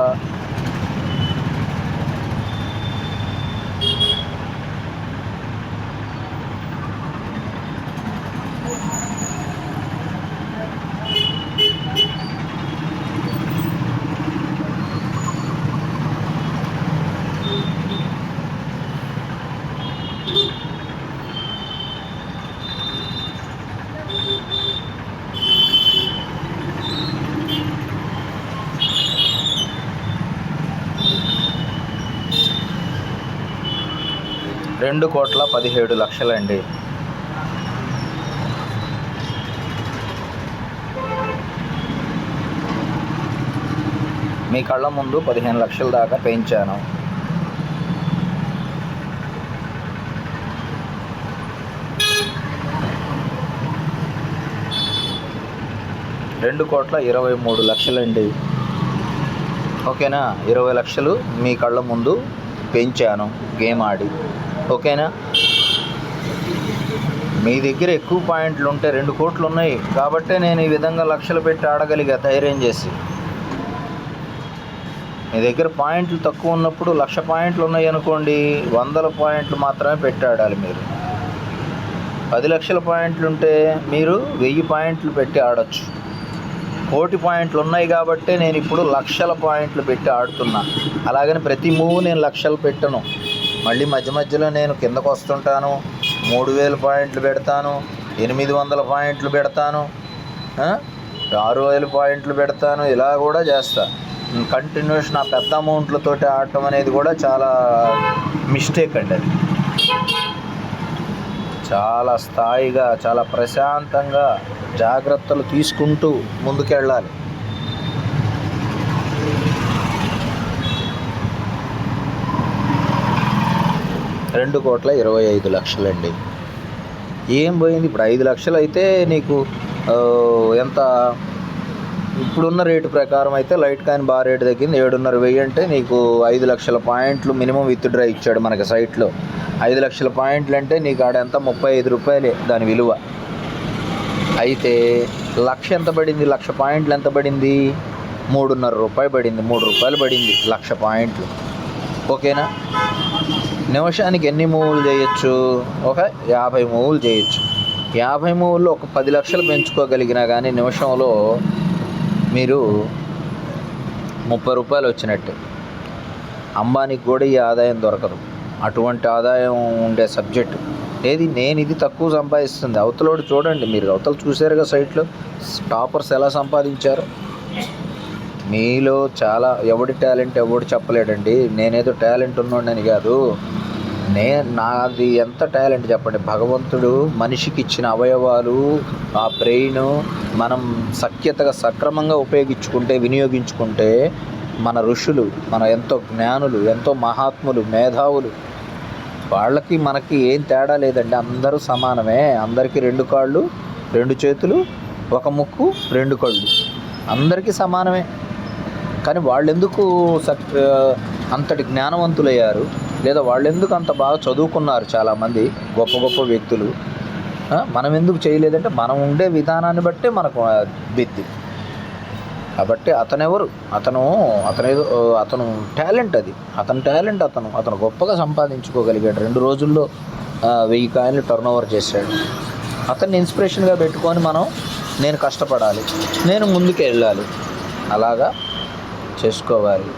$2,17,00,000 అండి. మీ కళ్ళ ముందు 15 లక్షల దాకా పెంచాను. $2,23,00,000 అండి. ఓకేనా? 20 లక్షలు మీ కళ్ళ ముందు పెంచాను గేమ్ ఆడి. ఓకేనా? మీ దగ్గర ఎక్కువ పాయింట్లు ఉంటే 2 కోట్లు ఉన్నాయి కాబట్టే నేను ఈ విధంగా లక్షలు పెట్టి ఆడగలిగా ధైర్యం చేసి. మీ దగ్గర పాయింట్లు తక్కువ ఉన్నప్పుడు 1,00,000 పాయింట్లు ఉన్నాయి అనుకోండి, 100 పాయింట్లు మాత్రమే పెట్టి ఆడాలి. మీరు 10 లక్షల పాయింట్లు ఉంటే మీరు 1000 పాయింట్లు పెట్టి ఆడొచ్చు. కోటి పాయింట్లు ఉన్నాయి కాబట్టి నేను ఇప్పుడు లక్షల పాయింట్లు పెట్టి ఆడుతున్నా. అలాగని ప్రతి మూవ్ నేను లక్షలు పెట్టను. మళ్ళీ మధ్య మధ్యలో నేను కిందకు వస్తుంటాను, 3000 పాయింట్లు పెడతాను, 800 పాయింట్లు పెడతాను, 6000 పాయింట్లు పెడతాను. ఇలా కూడా చేస్తా. కంటిన్యూస్ నా పెద్ద అమౌంట్లతోటి ఆడటం అనేది కూడా చాలా మిస్టేక్ అండి. అది చాలా స్థాయిగా, చాలా ప్రశాంతంగా జాగ్రత్తలు తీసుకుంటూ ముందుకెళ్ళాలి. $2,25,00,000 అండి. ఏం పోయింది ఇప్పుడు? 5 లక్షలు అయితే నీకు ఎంత? ఇప్పుడున్న రేటు ప్రకారం అయితే లైట్ కాయిన్ బాగా రేటు తగ్గింది. 7,500 అంటే నీకు 5 లక్షల పాయింట్లు మినిమం విత్డ్రా ఇచ్చాడు మనకి సైట్లో. 5 లక్షల పాయింట్లు అంటే నీకు ఆడ ఎంత? ₹35 దాని విలువ. అయితే లక్ష ఎంత పడింది? 1,00,000 పాయింట్లు ఎంత పడింది? ₹3.5 పడింది. ₹3 పడింది 1,00,000 పాయింట్లు. ఓకేనా? నిమిషానికి ఎన్ని మూవ్లు చేయొచ్చు? ఒక 50 మూవ్లు చేయొచ్చు. 50 మూవ్ల్లో ఒక 10 లక్షలు పెంచుకోగలిగినా కానీ నిమిషంలో మీరు ₹30 వచ్చినట్టే. అంబానీకి కూడా ఈ ఆదాయం దొరకదు. అటువంటి ఆదాయం ఉండే సబ్జెక్టు ఏది. నేను ఇది తక్కువ సంపాదిస్తుంది, అవతలోడు చూడండి. మీరు అవతల చూసారుగా సైట్లో టాపర్స్ ఎలా సంపాదించారు. మీలో చాలా ఎవడి టాలెంట్ ఎవడు చెప్పలేడండి. నేనేదో టాలెంట్ ఉన్నోడని కాదు. నాది ఎంత టాలెంట్ చెప్పండి. భగవంతుడు మనిషికి ఇచ్చిన అవయవాలు, ఆ బ్రెయిన్ మనం సక్రమంగా ఉపయోగించుకుంటే, వినియోగించుకుంటే మన ఋషులు, మన ఎంతో జ్ఞానులు, ఎంతో మహాత్ములు, మేధావులు, వాళ్ళకి మనకి ఏం తేడా లేదండి. అందరూ సమానమే. అందరికీ 2 కాళ్ళు, 2 చేతులు, 1 ముక్కు, 2 కళ్ళు, అందరికీ సమానమే. కానీ వాళ్ళెందుకు అంతటి జ్ఞానవంతులయ్యారు? లేదా వాళ్ళెందుకు అంత బాగా చదువుకున్నారు? చాలామంది గొప్ప గొప్ప వ్యక్తులు. మనం ఎందుకు చేయలేదంటే మనం ఉండే విధానాన్ని బట్టే మనకు బిద్ది. కాబట్టి అతనెవరు? అతను టాలెంట్. అది అతని టాలెంట్. అతను గొప్పగా సంపాదించుకోగలిగాడు. 2 రోజుల్లో 1000 కాయిన్లు టర్న్ ఓవర్ చేశాడు. అతన్ని ఇన్స్పిరేషన్గా పెట్టుకొని నేను కష్టపడాలి, నేను ముందుకు వెళ్ళాలి, అలాగా చేసుకోవాలి.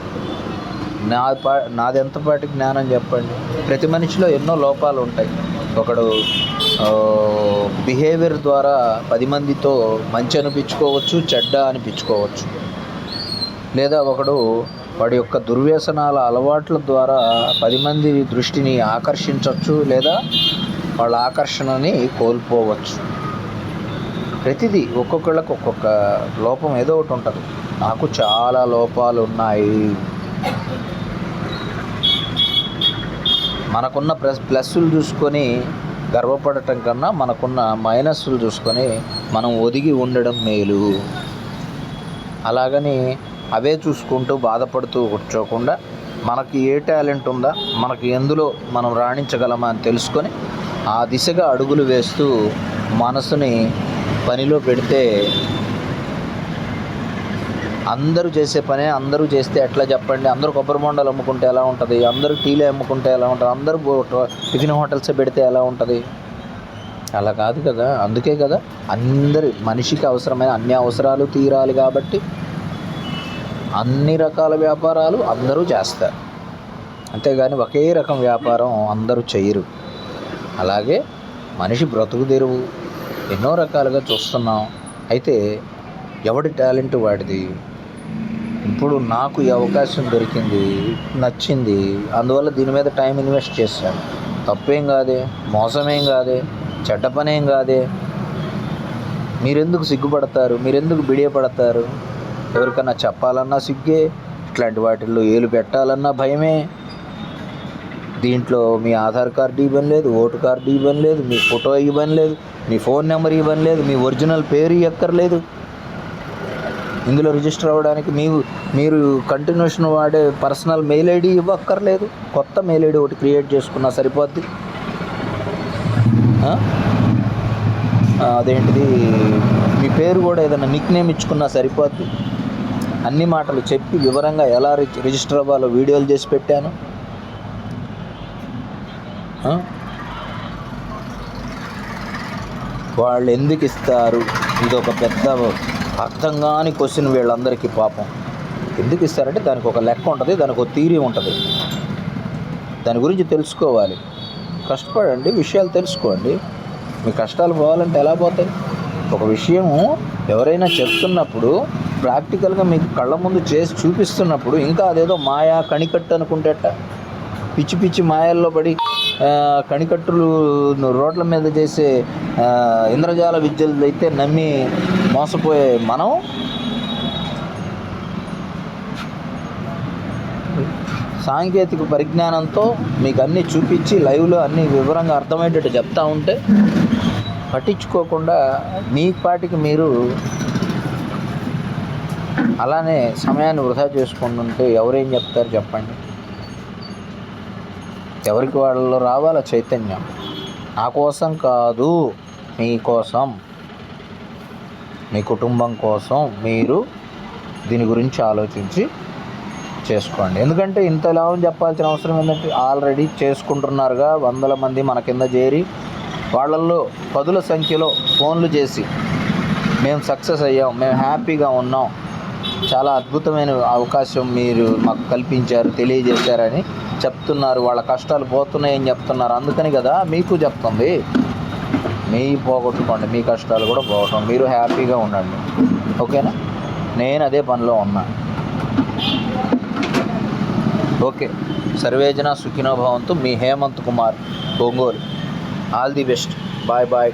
నాది ఎంతపాటి జ్ఞానం చెప్పండి. ప్రతి మనిషిలో ఎన్నో లోపాలు ఉంటాయి. ఒకడు బిహేవియర్ ద్వారా 10 మందితో మంచి అనిపించుకోవచ్చు, చెడ్డ అనిపించుకోవచ్చు. లేదా వాడి యొక్క దుర్వ్యసనాల అలవాట్ల ద్వారా 10 మంది దృష్టిని ఆకర్షించవచ్చు, లేదా వాళ్ళ ఆకర్షణని కోల్పోవచ్చు. ప్రతిదీ ఒక్కొక్కళ్ళకు ఒక్కొక్క లోపం ఏదో ఒకటి ఉంటుంది. నాకు చాలా లోపాలు ఉన్నాయి. మనకున్న ప్లస్సులు చూసుకొని గర్వపడటం కన్నా మనకున్న మైనస్సులు చూసుకొని మనం ఒదిగి ఉండడం మేలు. అలాగని అవే చూసుకుంటూ బాధపడుతూ కూర్చోకుండా మనకి ఏ టాలెంట్ ఉందా, మనకి ఎందులో మనం రాణించగలమా అని తెలుసుకొని ఆ దిశగా అడుగులు వేస్తూ మనసుని పనిలో పెడితే, అందరూ చేసే పనే అందరూ చేస్తే ఎట్లా చెప్పండి? అందరూ కొబ్బరి బొండాలు అమ్ముకుంటే ఎలా ఉంటుంది? అందరూ టీలే అమ్ముకుంటే ఎలా ఉంటుంది? అందరూ టిఫిన్ హోటల్స్ పెడితే ఎలా ఉంటుంది? అలా కాదు కదా. అందుకే కదా మనిషికి అవసరమైన అన్ని అవసరాలు తీరాలి కాబట్టి అన్ని రకాల వ్యాపారాలు అందరూ చేస్తారు. అంతేగాని ఒకే రకం వ్యాపారం అందరూ చేయరు. అలాగే మనిషి బ్రతుకు తెరువు ఎన్నో రకాలుగా చూస్తున్నాం. అయితే ఎవడి టాలెంట్ వాడిది. ఇప్పుడు నాకు ఈ అవకాశం దొరికింది, నచ్చింది, అందువల్ల దీని మీద టైం ఇన్వెస్ట్ చేశాను. తప్పేం కాదే, మోసమేం కాదే, చెడ్డ పనేం కాదే. మీరెందుకు సిగ్గుపడతారు? మీరెందుకు బిడియపడతారు? ఎవరికన్నా చెప్పాలన్నా సిగ్గే, ఇట్లాంటి వాటిల్లో ఏలు పెట్టాలన్నా భయమే. దీంట్లో మీ ఆధార్ కార్డు ఇవ్వని లేదు, ఓటు కార్డు ఇవ్వని లేదు, మీ ఫోటో ఇవ్వని లేదు, మీ ఫోన్ నెంబర్ ఇవ్వని లేదు, మీ ఒరిజినల్ పేరు ఎక్కర్లేదు. ఇందులో రిజిస్టర్ అవ్వడానికి మీరు కంటిన్యూషన్ వాడే పర్సనల్ మెయిల్ ఐడి ఇవ్వక్కర్లేదు. కొత్త మెయిల్ ఐడి ఒకటి క్రియేట్ చేసుకున్నా సరిపోద్ది. అదేంటిది, మీ పేరు కూడా ఏదైనా నిక్ నేమ్ ఇచ్చుకున్నా సరిపోద్ది. అన్ని మాటలు చెప్పి వివరంగా ఎలా రిజిస్టర్ అవ్వాలో వీడియోలు చేసి పెట్టాను. వాళ్ళు ఎందుకు ఇస్తారు? ఇది ఒక పెద్ద అర్థం కాని క్వశ్చన్ వీళ్ళందరికీ పాపం. ఎందుకు ఇస్తారంటే దానికి ఒక లెక్క ఉంటుంది, దానికి ఒక థియరీ ఉంటుంది. దాని గురించి తెలుసుకోవాలి. కష్టపడండి, విషయాలు తెలుసుకోండి. మీ కష్టాలు పోవాలంటే ఎలా పోతాయి? ఒక విషయం ఎవరైనా చెప్తున్నప్పుడు ప్రాక్టికల్గా మీకు కళ్ళ ముందు చేసి చూపిస్తున్నప్పుడు ఇంకా అదేదో మాయా కణికట్టు అనుకుంటేట, పిచ్చి పిచ్చి మాయల్లో పడి కణికట్టులు రోడ్ల మీద చేసే ఇంద్రజాల విద్యలు అయితే నమ్మి మోసపోయే మనం సాంకేతిక పరిజ్ఞానంతో మీకు అన్నీ చూపించి లైవ్లో అన్నీ వివరంగా అర్థమయ్యేటట్టు చెప్తా ఉంటే పట్టించుకోకుండా మీ పాటికి మీరు అలానే సమయాన్ని వృధా చేసుకుంటుంటే ఎవరేం చెప్తారు చెప్పండి? ఎవరికి వాళ్ళలో రావాల చైతన్యం. నా కోసం కాదు, మీకోసం, మీ కుటుంబం కోసం మీరు దీని గురించి ఆలోచించి చేసుకోండి. ఎందుకంటే ఇంతలా చెప్పాల్సిన అవసరం ఏంటంటే ఆల్రెడీ చేసుకుంటున్నారుగా వందల మంది మన కింద చేరి, వాళ్ళల్లో పదుల సంఖ్యలో ఫోన్లు చేసి మేము సక్సెస్ అయ్యాం, మేము హ్యాపీగా ఉన్నాం, చాలా అద్భుతమైన అవకాశం మీరు మాకు కల్పించారు, తెలియజేశారని చెప్తున్నారు. వాళ్ళ కష్టాలు పోతున్నాయని చెప్తున్నారు. అందుకని కదా మీకు చెప్తుంది, మీ పోగొట్టుకోండి, మీ కష్టాలు కూడా పోగొట్టండి, మీరు హ్యాపీగా ఉండండి. ఓకేనా? నేను అదే పనిలో ఉన్నా. ఓకే, సర్వేజన సుఖినో భవంతు. మీ Hemanth Kumar, Ongole. All the best. Bye bye.